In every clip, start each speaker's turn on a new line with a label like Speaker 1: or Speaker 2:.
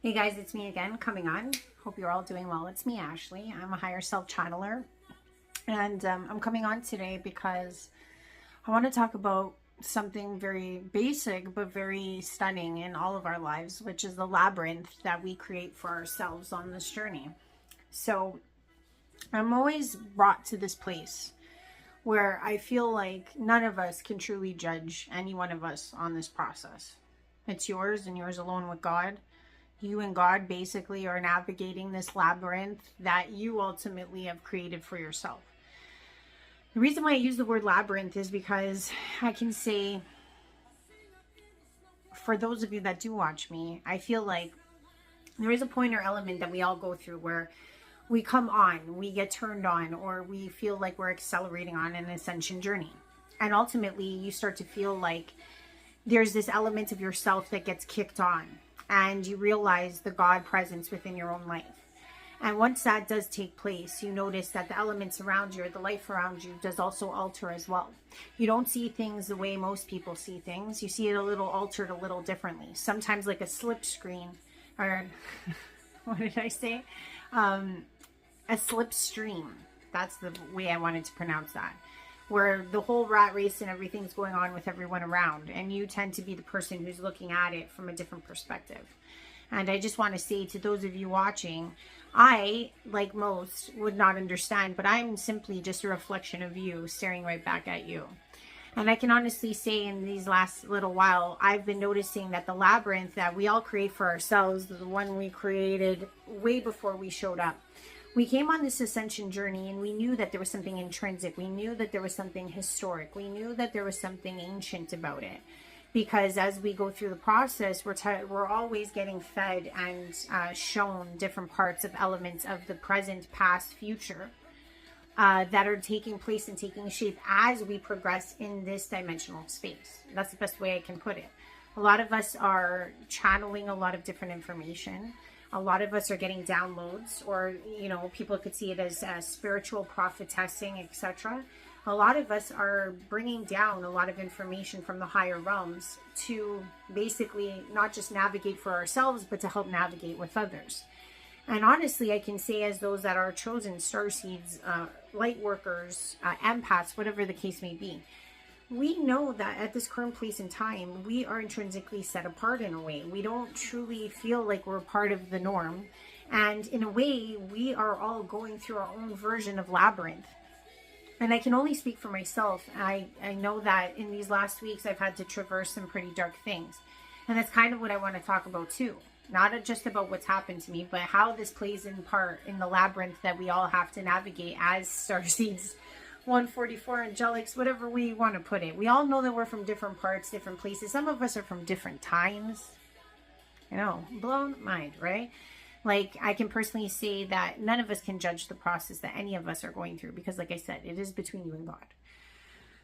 Speaker 1: Hey guys, it's me again coming on. Hope you're all doing well. It's me, Ashley. I'm a higher self channeler, and I'm coming on today because I want to talk about something very basic but very stunning in all of our lives, which is the labyrinth that we create for ourselves on this journey. So I'm always brought to this place where I feel like none of us can truly judge any one of us on this process. It's yours and yours alone with God. You and God basically are navigating this labyrinth that you ultimately have created for yourself. The reason why I use the word labyrinth is because I can say, for those of you that do watch me, I feel like there is a point or element that we all go through where we come on, we get turned on, or we feel like we're accelerating on an ascension journey. And ultimately, you start to feel like there's this element of yourself that gets kicked on, and you realize the God presence within your own life. And once that does take place, you notice that the elements around you, or the life around you, does also alter as well. You don't see things the way most people see things. You see it a little altered, a little differently. Sometimes like a slip screen, or what did I say? A slipstream. That's the way I wanted to pronounce that. Where the whole rat race and everything's going on with everyone around, and you tend to be the person who's looking at it from a different perspective. And I just want to say to those of you watching, I, like most, would not understand, but I'm simply just a reflection of you staring right back at you. And I can honestly say in these last little while, I've been noticing that the labyrinth that we all create for ourselves, the one we created way before we showed up, we came on this ascension journey and we knew that there was something intrinsic. We knew that there was something historic. We knew that there was something ancient about it. Because as we go through the process, we're always getting fed and shown different parts of elements of the present, past, future that are taking place and taking shape as we progress in this dimensional space. That's the best way I can put it. A lot of us are channeling a lot of different information. A lot of us are getting downloads, or, you know, people could see it as spiritual prophetessing, etc. A lot of us are bringing down a lot of information from the higher realms to basically not just navigate for ourselves, but to help navigate with others. And honestly, I can say, as those that are chosen starseeds, light workers, empaths, whatever the case may be, we know that at this current place in time, we are intrinsically set apart in a way. We don't truly feel like we're part of the norm. And in a way, we are all going through our own version of labyrinth. And I can only speak for myself. I know that in these last weeks, I've had to traverse some pretty dark things. And that's kind of what I want to talk about too. Not just about what's happened to me, but how this plays in part in the labyrinth that we all have to navigate as starseeds, 144 angelics, whatever we want to put it. We all know that we're from different parts, different places. Some of us are from different times. You know, blown mind, right? Like, I can personally say that none of us can judge the process that any of us are going through, because like I said, it is between you and God.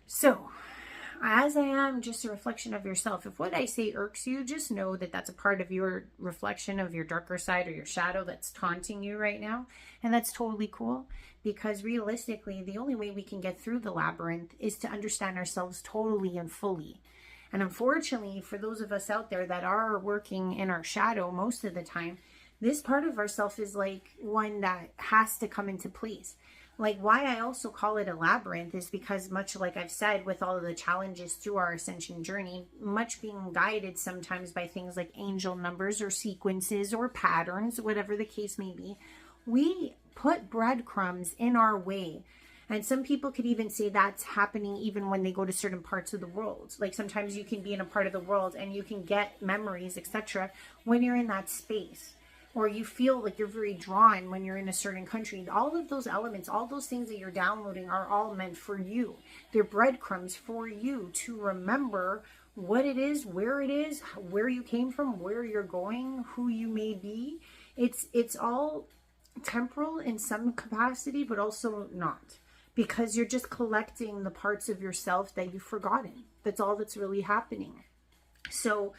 Speaker 1: So, as I am just a reflection of yourself, if what I say irks you, just know that that's a part of your reflection of your darker side or your shadow that's taunting you right now. And that's totally cool, because realistically, the only way we can get through the labyrinth is to understand ourselves totally and fully. And unfortunately, for those of us out there that are working in our shadow most of the time, this part of ourself is like one that has to come into place. Like, why I also call it a labyrinth is because, much like I've said, with all of the challenges through our ascension journey, much being guided sometimes by things like angel numbers or sequences or patterns, whatever the case may be, we put breadcrumbs in our way. And some people could even say that's happening even when they go to certain parts of the world. Like, sometimes you can be in a part of the world and you can get memories, etc., when you're in that space. Or you feel like you're very drawn when you're in a certain country. All of those elements, all those things that you're downloading are all meant for you. They're breadcrumbs for you to remember what it is, where you came from, where you're going, who you may be. It's all temporal in some capacity, but also not. Because you're just collecting the parts of yourself that you've forgotten. That's all that's really happening. So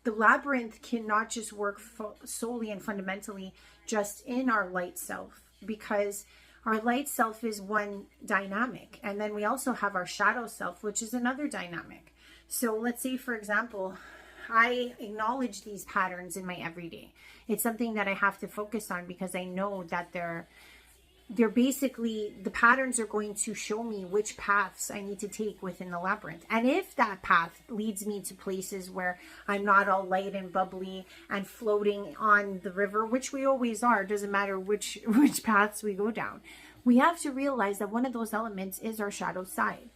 Speaker 1: the labyrinth cannot just work solely and fundamentally just in our light self, because our light self is one dynamic. And then we also have our shadow self, which is another dynamic. So let's say, for example, I acknowledge these patterns in my everyday. It's something that I have to focus on because I know that they're basically, the patterns are going to show me which paths I need to take within the labyrinth. And if that path leads me to places where I'm not all light and bubbly and floating on the river, which we always are, doesn't matter which paths we go down, we have to realize that one of those elements is our shadow side.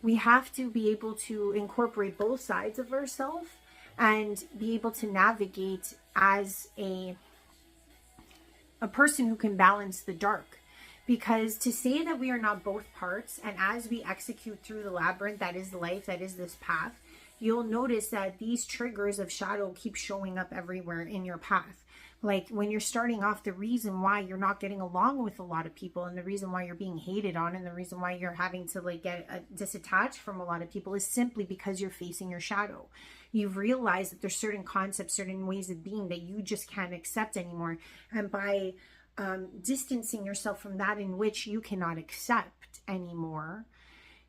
Speaker 1: We have to be able to incorporate both sides of ourselves and be able to navigate as a person who can balance the dark. Because to say that we are not both parts, and as we execute through the labyrinth, that is life, that is this path, you'll notice that these triggers of shadow keep showing up everywhere in your path. Like when you're starting off, the reason why you're not getting along with a lot of people, and the reason why you're being hated on, and the reason why you're having to like get disattached from a lot of people is simply because you're facing your shadow. You've realized that there's certain concepts, certain ways of being that you just can't accept anymore. And by distancing yourself from that in which you cannot accept anymore,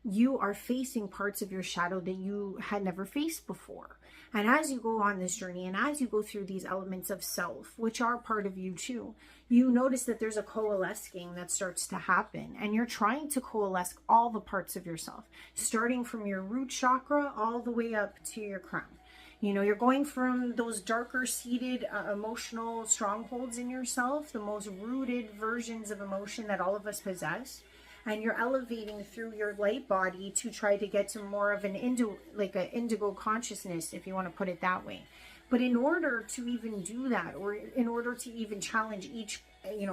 Speaker 1: you are facing parts of your shadow that you had never faced before. And as you go on this journey, and as you go through these elements of self, which are part of you too, you notice that there's a coalescing that starts to happen. And you're trying to coalesce all the parts of yourself, starting from your root chakra all the way up to your crown. You know, you're going from those darker seated emotional strongholds in yourself, the most rooted versions of emotion that all of us possess. And you're elevating through your light body to try to get to more of an indigo consciousness, if you want to put it that way. But in order to even do that, or in order to even challenge each,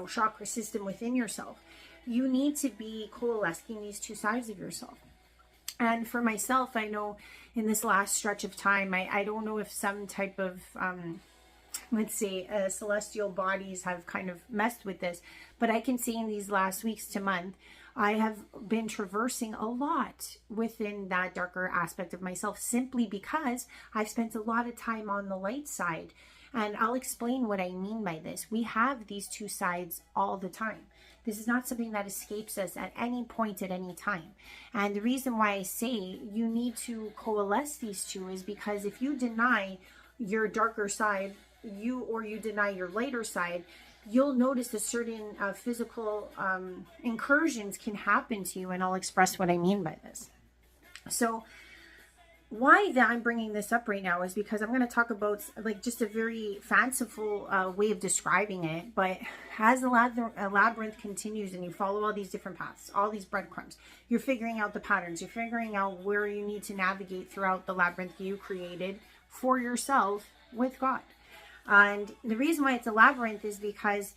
Speaker 1: chakra system within yourself, you need to be coalescing these two sides of yourself. And for myself, I know in this last stretch of time, I don't know if some type of, let's say, celestial bodies have kind of messed with this, but I can say in these last weeks to month, I have been traversing a lot within that darker aspect of myself, simply because I've spent a lot of time on the light side. And I'll explain what I mean by this. We have these two sides all the time. This is not something that escapes us at any point at any time. And the reason why I say you need to coalesce these two is because if you deny your darker side, you deny your lighter side, you'll notice that certain physical incursions can happen to you. And I'll express what I mean by this. So why that I'm bringing this up right now is because I'm going to talk about like just a very fanciful way of describing it. But as the labyrinth continues and you follow all these different paths, all these breadcrumbs, you're figuring out the patterns, you're figuring out where you need to navigate throughout the labyrinth you created for yourself with God. And the reason why it's a labyrinth is because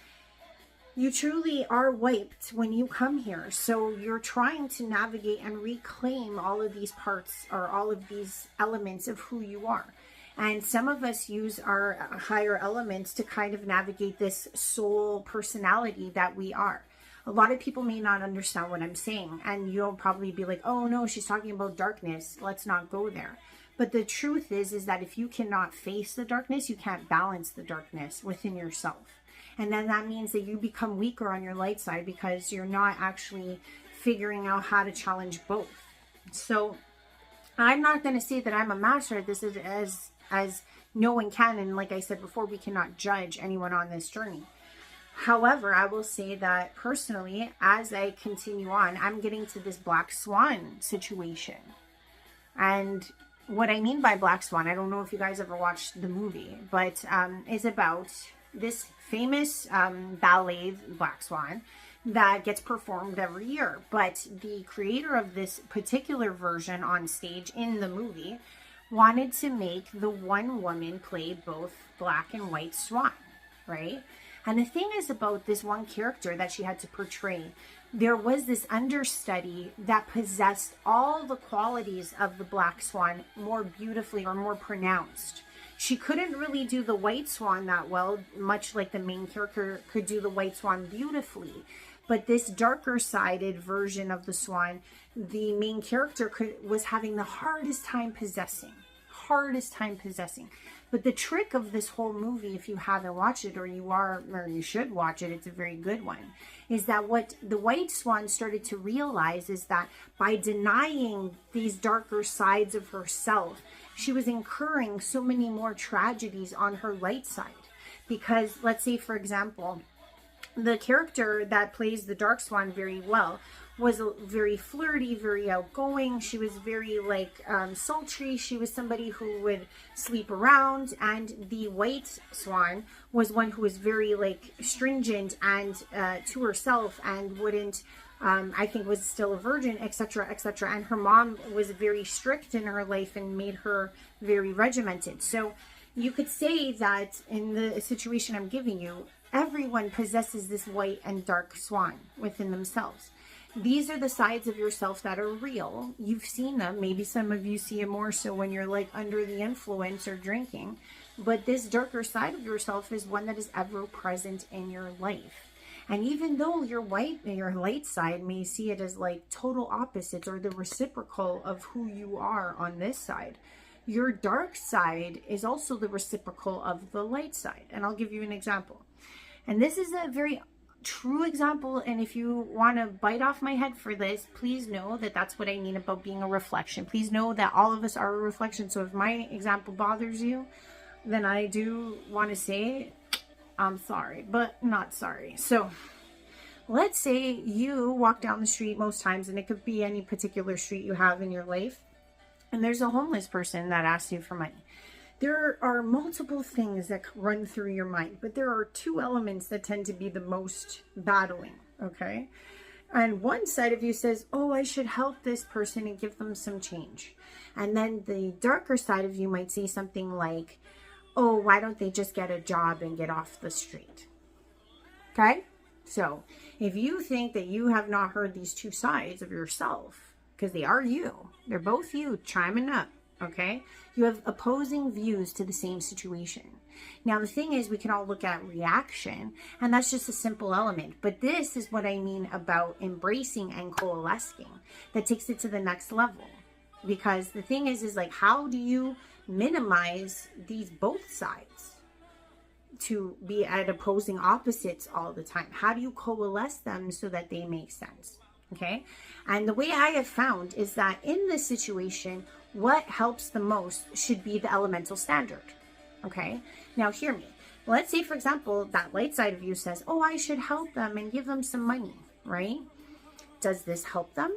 Speaker 1: you truly are wiped when you come here. So you're trying to navigate and reclaim all of these parts, or all of these elements of who you are. And some of us use our higher elements to kind of navigate this soul personality that we are. A lot of people may not understand what I'm saying, and you'll probably be like, oh no, she's talking about darkness. Let's not go there. But the truth is that if you cannot face the darkness, you can't balance the darkness within yourself. And then that means that you become weaker on your light side because you're not actually figuring out how to challenge both. So I'm not going to say that I'm a master at this as no one can. And like I said before, we cannot judge anyone on this journey. However, I will say that personally, as I continue on, I'm getting to this Black Swan situation. And what I mean by Black Swan, I don't know if you guys ever watched the movie, but it's about this famous ballet, Black Swan, that gets performed every year. But the creator of this particular version on stage in the movie wanted to make the one woman play both black and white swan, right? And the thing is about this one character that she had to portray, there was this understudy that possessed all the qualities of the Black Swan more beautifully or more pronounced. She couldn't really do the white swan that well, much like the main character could do the white swan beautifully. But this darker sided version of the swan, the main character was having the hardest time possessing. But the trick of this whole movie, if you haven't watched it, or you should watch it, it's a very good one, is that what the white swan started to realize is that by denying these darker sides of herself she was incurring so many more tragedies on her light side. Because let's say, for example, the character that plays the Dark Swan very well was very flirty, very outgoing. She was very sultry. She was somebody who would sleep around. And the White Swan was one who was very stringent and to herself and wouldn't, I think was still a virgin, etc., etc. And her mom was very strict in her life and made her very regimented. So you could say that in the situation I'm giving you, everyone possesses this white and dark swan within themselves. These are the sides of yourself that are real. You've seen them. Maybe some of you see it more so when you're under the influence or drinking. But this darker side of yourself is one that is ever present in your life. And even though your white and your light side may see it as total opposites or the reciprocal of who you are on this side, your dark side is also the reciprocal of the light side. And I'll give you an example. And this is a very true example, and if you want to bite off my head for this, please know that that's what I mean about being a reflection. Please know that all of us are a reflection. So if my example bothers you, then I do want to say I'm sorry, but not sorry. So let's say you walk down the street most times, and it could be any particular street you have in your life, and there's a homeless person that asks you for money. There are multiple things that run through your mind, but there are two elements that tend to be the most battling, okay? And one side of you says, oh, I should help this person and give them some change. And then the darker side of you might say something like, oh, why don't they just get a job and get off the street? Okay? So if you think that you have not heard these two sides of yourself, because they are you, they're both you chiming up, okay? You have opposing views to the same situation. Now, the thing is, we can all look at reaction, and that's just a simple element. But this is what I mean about embracing and coalescing. That takes it to the next level. Because the thing is how do you minimize these both sides to be at opposing opposites all the time? How do you coalesce them so that they make sense? Okay? And the way I have found is that in this situation, what helps the most should be the elemental standard. Okay? Now hear me. Let's say, for example, that light side of you says, oh, I should help them and give them some money, right? Does this help them?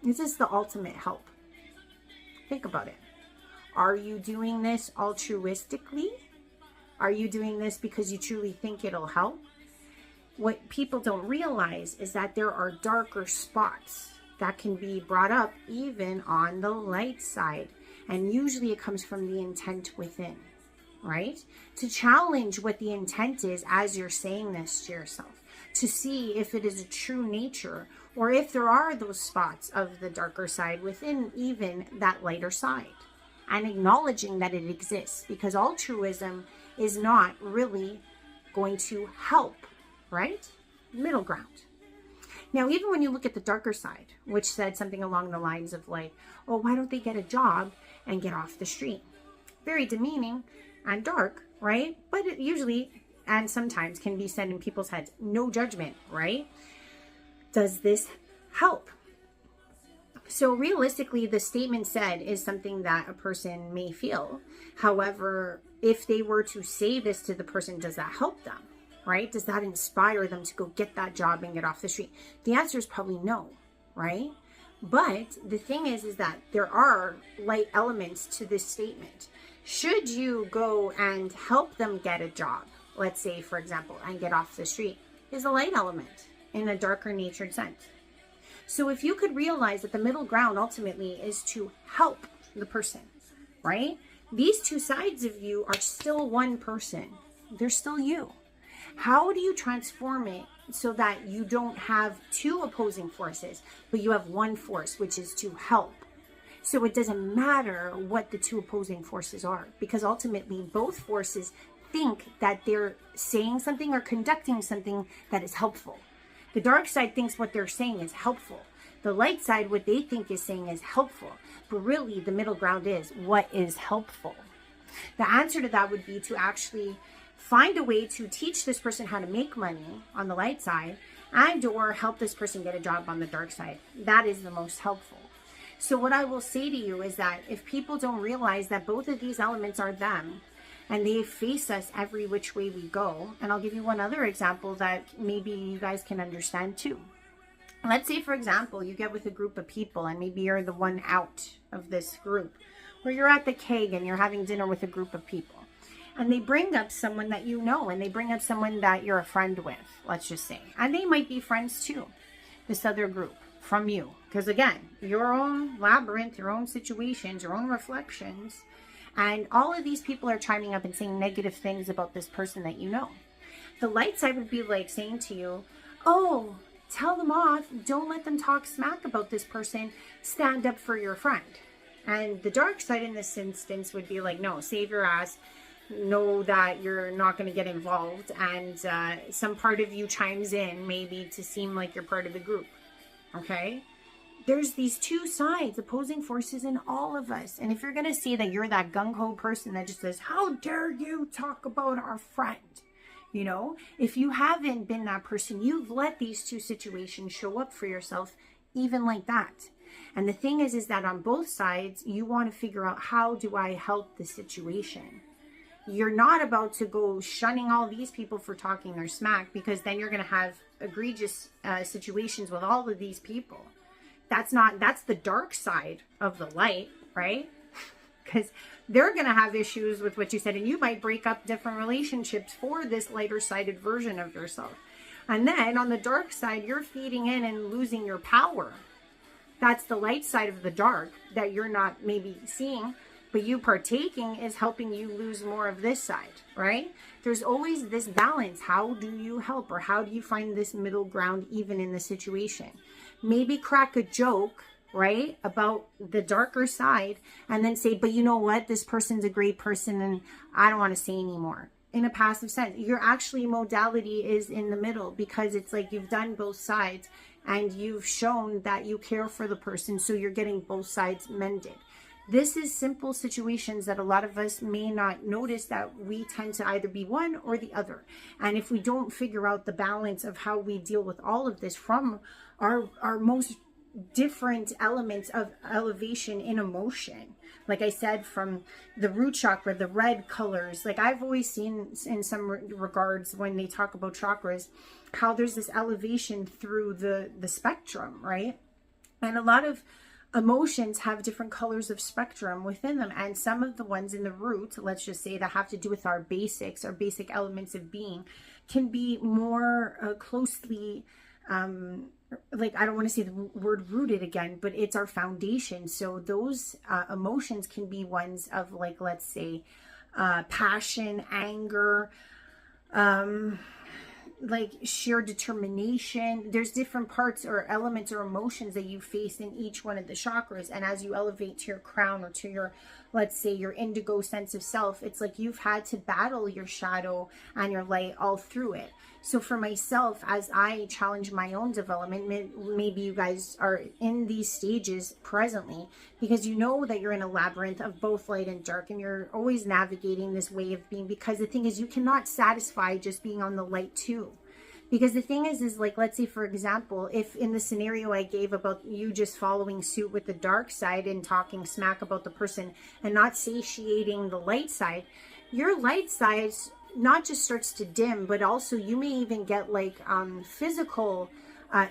Speaker 1: Is this the ultimate help? Think about it. Are you doing this altruistically? Are you doing this because you truly think it'll help? What people don't realize is that there are darker spots that can be brought up even on the light side. And usually it comes from the intent within, right? To challenge what the intent is as you're saying this to yourself, to see if it is a true nature or if there are those spots of the darker side within even that lighter side, and acknowledging that it exists, because altruism is not really going to help, right? Middle ground. Now, even when you look at the darker side, which said something along the lines of oh, why don't they get a job and get off the street? Very demeaning and dark, right? But it usually and sometimes can be said in people's heads. No judgment, right? Does this help? So realistically, the statement said is something that a person may feel. However, if they were to say this to the person, does that help them? Right? Does that inspire them to go get that job and get off the street? The answer is probably no, right? But the thing is that there are light elements to this statement. Should you go and help them get a job, let's say, for example, and get off the street, is a light element in a darker natured sense. So if you could realize that the middle ground ultimately is to help the person, right? These two sides of you are still one person. They're still you. How do you transform it so that you don't have two opposing forces, but you have one force, which is to help? So it doesn't matter what the two opposing forces are, because ultimately both forces think that they're saying something or conducting something that is helpful. The dark side thinks what they're saying is helpful. The light side, what they think is saying is helpful. But really, the middle ground is, what is helpful? The answer to that would be to actually find a way to teach this person how to make money on the light side and or help this person get a job on the dark side. That is the most helpful. So what I will say to you is that if people don't realize that both of these elements are them, and they face us every which way we go, and I'll give you one other example that maybe you guys can understand too. Let's say, for example, you get with a group of people and maybe you're the one out of this group, or you're at the keg and you're having dinner with a group of people, and they bring up someone that you know, and they bring up someone that you're a friend with, let's just say, and they might be friends too, this other group, from you. Because again, your own labyrinth, your own situations, your own reflections, and all of these people are chiming up and saying negative things about this person that you know. The light side would be like saying to you, oh, tell them off. Don't let them talk smack about this person. Stand up for your friend. And the dark side in this instance would be like, no, save your ass. Know that you're not going to get involved. And some part of you chimes in maybe to seem like you're part of the group. Okay? There's these two sides, opposing forces in all of us. And if you're going to say that you're that gung-ho person that just says, how dare you talk about our friend? You know, if you haven't been that person, you've let these two situations show up for yourself, even like that. And the thing is that on both sides, you want to figure out, how do I help the situation? You're not about to go shunning all these people for talking their smack, because then you're going to have egregious situations with all of these people. That's the dark side of the light, right? Because they're going to have issues with what you said, and you might break up different relationships for this lighter sided version of yourself. And then on the dark side, you're feeding in and losing your power. That's the light side of the dark that you're not maybe seeing, but you partaking is helping you lose more of this side, right? There's always this balance. How do you help, or how do you find this middle ground even in the situation? Maybe crack a joke, right, about the darker side, and then say, but you know what, this person's a great person and I don't want to say anymore, in a passive sense. Your actually modality is in the middle, because it's like you've done both sides and you've shown that you care for the person, so you're getting both sides mended. This is simple situations that a lot of us may not notice, that we tend to either be one or the other. And if we don't figure out the balance of how we deal with all of this from our most different elements of elevation in emotion, like I said, from the root chakra, the red colors, like I've always seen in some regards when they talk about chakras, how there's this elevation through the spectrum, right? And a lot of emotions have different colors of spectrum within them, and some of the ones in the root, let's just say, that have to do with our basics, our basic elements of being, can be more closely like, I don't want to say the word rooted again, but it's our foundation. So those emotions can be ones of, like, let's say passion, anger, like sheer determination. There's different parts or elements or emotions that you face in each one of the chakras. And as you elevate to your crown, or to your, let's say, your indigo sense of self, it's like you've had to battle your shadow and your light all through it. So for myself, as I challenge my own development, maybe you guys are in these stages presently, because you know that you're in a labyrinth of both light and dark, and you're always navigating this way of being, because the thing is, you cannot satisfy just being on the light too. Because the thing is like, let's say, for example, if in the scenario I gave about you just following suit with the dark side and talking smack about the person and not satiating the light side, your light side not just starts to dim, but also you may even get like physical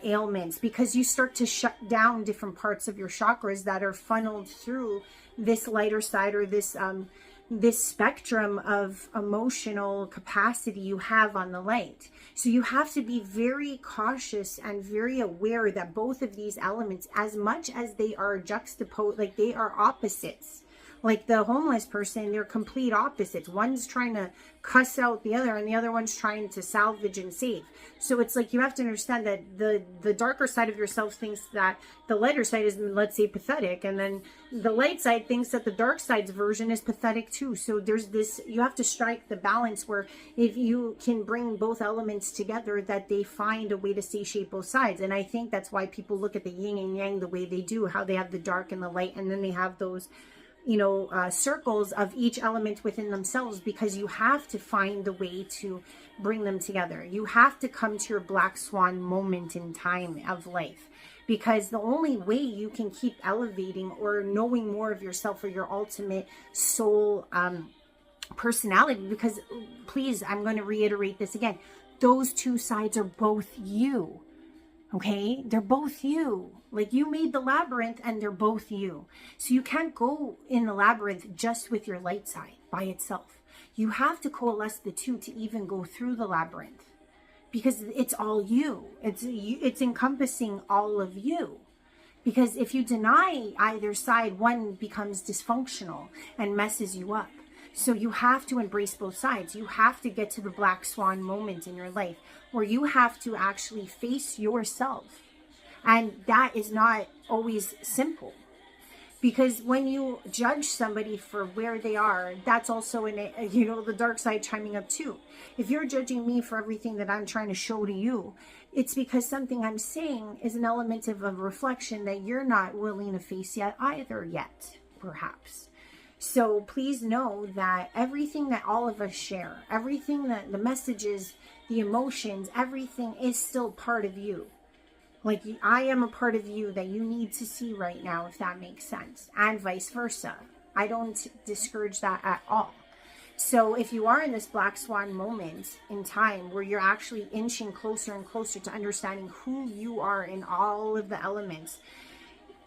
Speaker 1: ailments, because you start to shut down different parts of your chakras that are funneled through this lighter side, or this spectrum of emotional capacity you have on the light. So you have to be very cautious and very aware that both of these elements, as much as they are juxtaposed, like they are opposites. Like the homeless person, they're complete opposites. One's trying to cuss out the other, and the other one's trying to salvage and save. So it's like you have to understand that the darker side of yourself thinks that the lighter side is, let's say, pathetic, and then the light side thinks that the dark side's version is pathetic too. So there's this, you have to strike the balance where if you can bring both elements together, that they find a way to satiate both sides. And I think that's why people look at the yin and yang the way they do, how they have the dark and the light, and then they have those, you know, circles of each element within themselves, because you have to find the way to bring them together. You have to come to your black swan moment in time of life. because the only way you can keep elevating or knowing more of yourself or your ultimate soul personality, because please, I'm going to reiterate this again, those two sides are both you. Okay, they're both you. Like, you made the labyrinth and they're both you. So you can't go in the labyrinth just with your light side by itself. You have to coalesce the two to even go through the labyrinth, because it's all you. It's encompassing all of you. Because if you deny either side, one becomes dysfunctional and messes you up. So you have to embrace both sides. You have to get to the black swan moment in your life where you have to actually face yourself. And that is not always simple, because when you judge somebody for where they are, that's also the dark side chiming up too. If you're judging me for everything that I'm trying to show to you, it's because something I'm saying is an element of a reflection that you're not willing to face yet, perhaps. So please know that everything that all of us share, everything that the messages, the emotions, everything is still part of you. Like, I am a part of you that you need to see right now, if that makes sense, and vice versa. I don't discourage that at all. So if you are in this black swan moment in time where you're actually inching closer and closer to understanding who you are in all of the elements,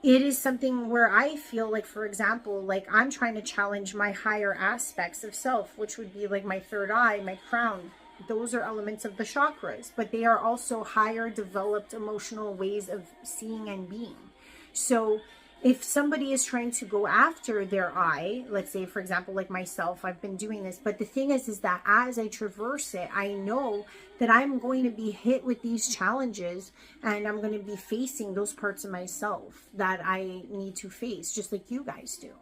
Speaker 1: it is something where I feel like, for example, like, I'm trying to challenge my higher aspects of self, which would be like my third eye, my crown. Those are elements of the chakras, but they are also higher developed emotional ways of seeing and being. So if somebody is trying to go after their eye, let's say, for example, like myself, I've been doing this, but the thing is that as I traverse it, I know that I'm going to be hit with these challenges, and I'm going to be facing those parts of myself that I need to face, just like you guys do.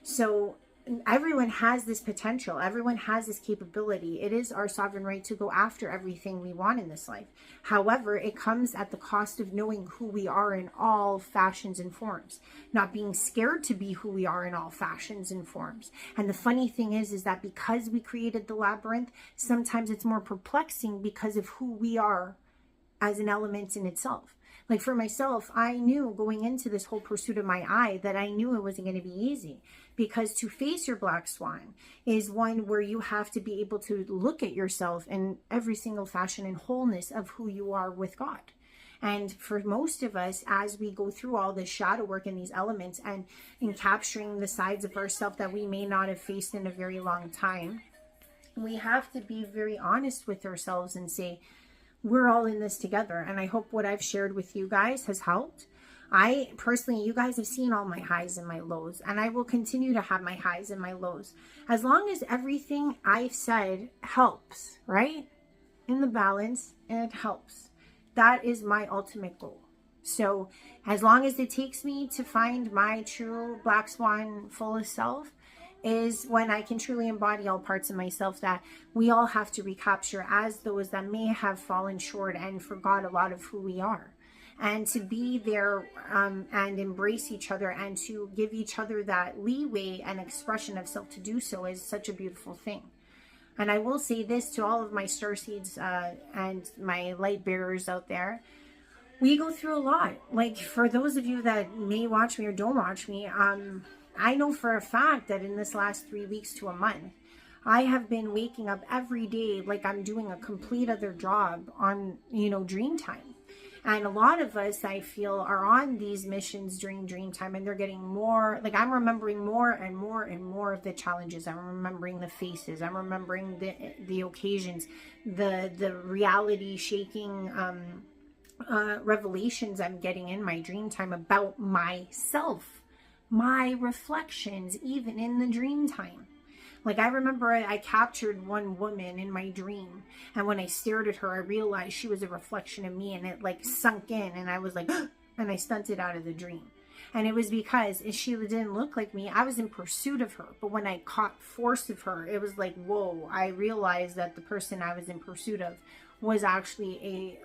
Speaker 1: So everyone has this potential. Everyone has this capability. It is our sovereign right to go after everything we want in this life. However, it comes at the cost of knowing who we are in all fashions and forms, not being scared to be who we are in all fashions and forms. And the funny thing is that because we created the labyrinth, sometimes it's more perplexing because of who we are as an element in itself. Like, for myself, I knew going into this whole pursuit of my eye that I knew it wasn't going to be easy, because to face your black swan is one where you have to be able to look at yourself in every single fashion and wholeness of who you are with God. And for most of us, as we go through all this shadow work and these elements and in capturing the sides of ourselves that we may not have faced in a very long time, we have to be very honest with ourselves and say, we're all in this together. And I hope what I've shared with you guys has helped. I personally, you guys have seen all my highs and my lows, and I will continue to have my highs and my lows. As long as everything I've said helps, right? In the balance, and it helps. That is my ultimate goal. So as long as it takes me to find my true black swan fullest self, is when I can truly embody all parts of myself that we all have to recapture as those that may have fallen short and forgot a lot of who we are. And to be there and embrace each other and to give each other that leeway and expression of self to do so is such a beautiful thing. And I will say this to all of my starseeds and my light bearers out there. We go through a lot. Like, for those of you that may watch me or don't watch me, I know for a fact that in this last 3 weeks to a month, I have been waking up every day like I'm doing a complete other job on, dream time. And a lot of us, I feel, are on these missions during dream time, and they're getting more, like, I'm remembering more and more and more of the challenges. I'm remembering the faces. I'm remembering the occasions, the reality shaking revelations I'm getting in my dream time about myself, my reflections, even in the dream time. Like, I remember I captured one woman in my dream, and when I stared at her, I realized she was a reflection of me, and it like sunk in, and I was like, and I stunted out of the dream. And it was because she didn't look like me. I was in pursuit of her, but when I caught force of her, it was like, whoa, I realized that the person I was in pursuit of was actually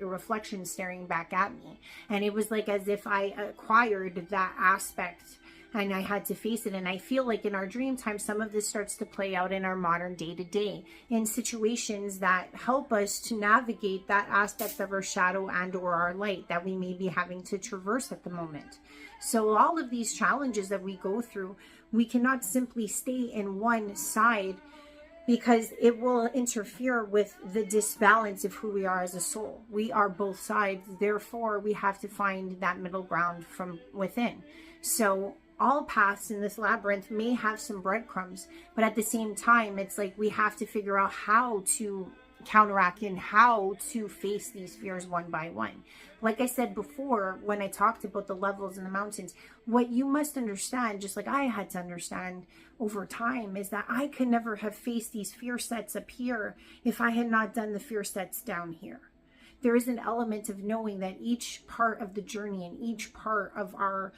Speaker 1: a reflection staring back at me. And it was like as if I acquired that aspect and I had to face it. And I feel like in our dream time, some of this starts to play out in our modern day-to-day in situations that help us to navigate that aspect of our shadow and or our light that we may be having to traverse at the moment. So all of these challenges that we go through, we cannot simply stay in one side, because it will interfere with the disbalance of who we are as a soul. We are both sides. Therefore, we have to find that middle ground from within. So all paths in this labyrinth may have some breadcrumbs, but at the same time, it's like we have to figure out how to counteract and how to face these fears one by one. Like I said before, when I talked about the levels in the mountains, what you must understand, just like I had to understand over time, is that I could never have faced these fear sets up here if I had not done the fear sets down here. There is an element of knowing that each part of the journey and each part of our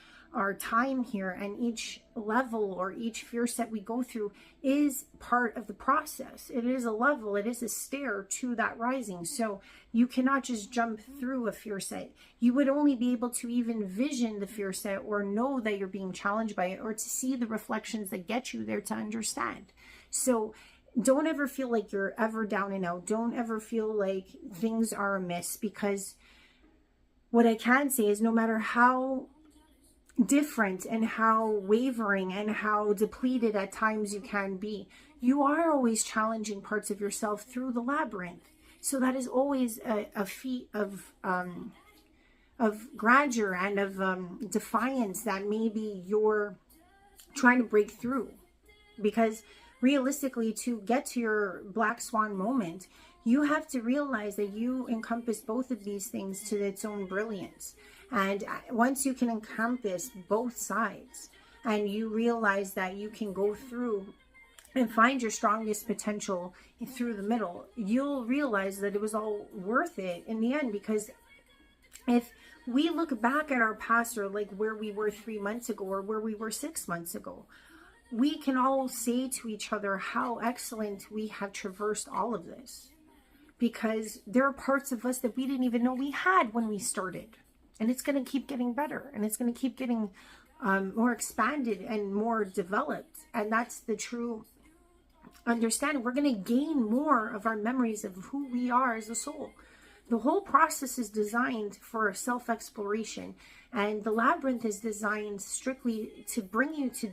Speaker 1: time here and each level or each fear set we go through is part of the process. It is a level, it is a stair to that rising. So you cannot just jump through a fear set. You would only be able to even vision the fear set or know that you're being challenged by it, or to see the reflections that get you there to understand. So don't ever feel like you're ever down and out. Don't ever feel like things are amiss, because what I can say is no matter how different and how wavering and how depleted at times you can be, you are always challenging parts of yourself through the labyrinth. So that is always a feat of grandeur and of defiance that maybe you're trying to break through. Because realistically, to get to your black swan moment, you have to realize that you encompass both of these things to its own brilliance. And once you can encompass both sides and you realize that you can go through and find your strongest potential through the middle, you'll realize that it was all worth it in the end. Because if we look back at our past, or like where we were 3 months ago or where we were 6 months ago, we can all say to each other how excellent we have traversed all of this. Because there are parts of us that we didn't even know we had when we started. And it's going to keep getting better, and it's going to keep getting more expanded and more developed. And that's the true understanding. We're going to gain more of our memories of who we are as a soul. The whole process is designed for self-exploration, and the labyrinth is designed strictly to bring you to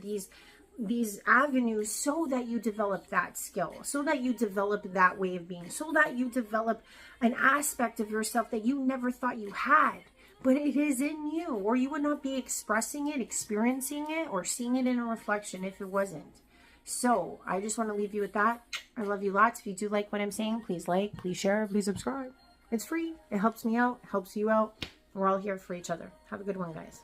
Speaker 1: these avenues so that you develop that skill, so that you develop that way of being, so that you develop an aspect of yourself that you never thought you had. But it is in you, or you would not be expressing it, experiencing it, or seeing it in a reflection if it wasn't. So I just want to leave you with that. I love you lots. If you do like what I'm saying, please like, please share, please subscribe. It's free. It helps me out, helps you out. We're all here for each other. Have a good one, guys.